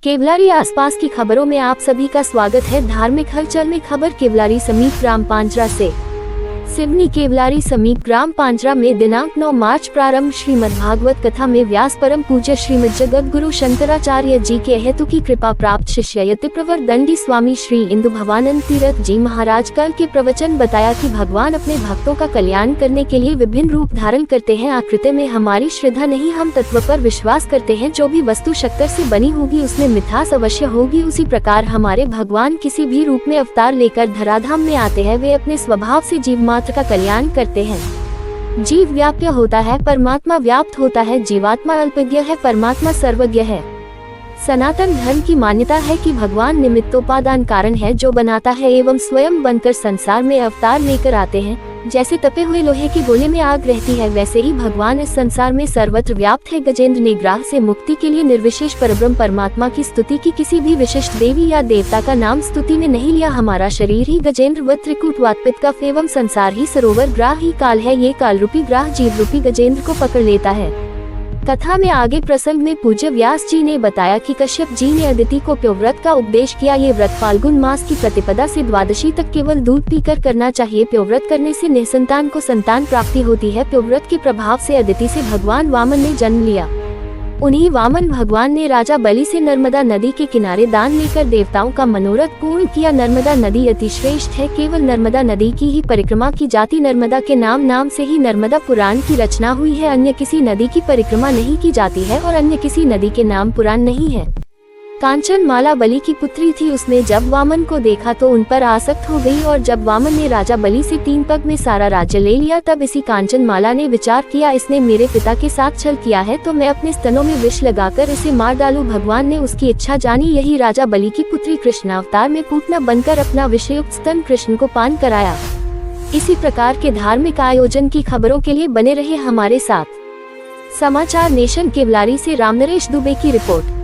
केवलारी आसपास की खबरों में आप सभी का स्वागत है। धार्मिक हलचल में खबर केवलारी समीप ग्राम पांजरा से। सिवनी केवलारी समीप ग्राम पांजरा में दिनांक 9 मार्च प्रारंभ श्रीमद्भागवत कथा में व्यास परम पूज्य श्रीमद् जगत गुरु शंकराचार्य जी के हेतु की कृपा प्राप्त शिष्य यतिप्रवर दंडी स्वामी श्री इंदु भवानंद तीर्थ जी महाराज कल के प्रवचन बताया कि भगवान अपने भक्तों का कल्याण करने के लिए विभिन्न रूप धारण करते हैं। आकृति में हमारी श्रद्धा नहीं, हम तत्व पर विश्वास करते हैं। जो भी वस्तु शक्कर से बनी होगी उसमें मिठास अवश्य होगी। उसी प्रकार हमारे भगवान किसी भी रूप में अवतार लेकर धराधाम में आते हैं। वे अपने स्वभाव से जीव मात्र का कल्याण करते हैं। जीव व्याप्य होता है, परमात्मा व्याप्त होता है। जीवात्मा अल्पज्ञ है, परमात्मा सर्वज्ञ है। सनातन धर्म की मान्यता है कि भगवान निमित्तोपादान कारण है जो बनाता है एवं स्वयं बनकर संसार में अवतार लेकर आते हैं। जैसे तपे हुए लोहे के गोले में आग रहती है, वैसे ही भगवान इस संसार में सर्वत्र व्याप्त है। गजेंद्र ने ग्राह से मुक्ति के लिए निर्विशेष परब्रह्म परमात्मा की स्तुति की, किसी भी विशिष्ट देवी या देवता का नाम स्तुति में नहीं लिया। हमारा शरीर ही गजेंद्र व त्रिकूट वात्पित कफ एवं संसार ही सरोवर ग्राह ही काल है। ये काल रूपी ग्राह जीव रूपी गजेंद्र को पकड़ लेता है। कथा में आगे प्रसंग में पूज्य व्यास जी ने बताया कि कश्यप जी ने अदिति को प्योव्रत का उपदेश किया। ये व्रत फाल्गुन मास की प्रतिपदा से द्वादशी तक केवल दूध पीकर करना चाहिए। प्योव्रत करने से निसंतान को संतान प्राप्ति होती है। प्योव्रत के प्रभाव से अदिति से भगवान वामन ने जन्म लिया। उन्हीं वामन भगवान ने राजा बलि से नर्मदा नदी के किनारे दान लेकर देवताओं का मनोरथ पूर्ण किया। नर्मदा नदी अति श्रेष्ठ है, केवल नर्मदा नदी की ही परिक्रमा की जाती। नर्मदा के नाम से ही नर्मदा पुराण की रचना हुई है। अन्य किसी नदी की परिक्रमा नहीं की जाती है और अन्य किसी नदी के नाम पुराण नहीं है। कांचन माला बलि की पुत्री थी। उसने जब वामन को देखा तो उन पर आसक्त हो गई और जब वामन ने राजा बलि से 3 पग में सारा राज्य ले लिया तब इसी कांचन माला ने विचार किया, इसने मेरे पिता के साथ छल किया है तो मैं अपने स्तनों में विष लगाकर इसे मार डालूं। भगवान ने उसकी इच्छा जानी। यही राजा बलि की पुत्री कृष्णावतार में पूतना बनकर अपना विषयुक्त स्तन कृष्ण को पान कराया। इसी प्रकार के धार्मिक आयोजन की खबरों के लिए बने रहे हमारे साथ। समाचार नेशन केवलारी से रामनरेश दुबे की रिपोर्ट।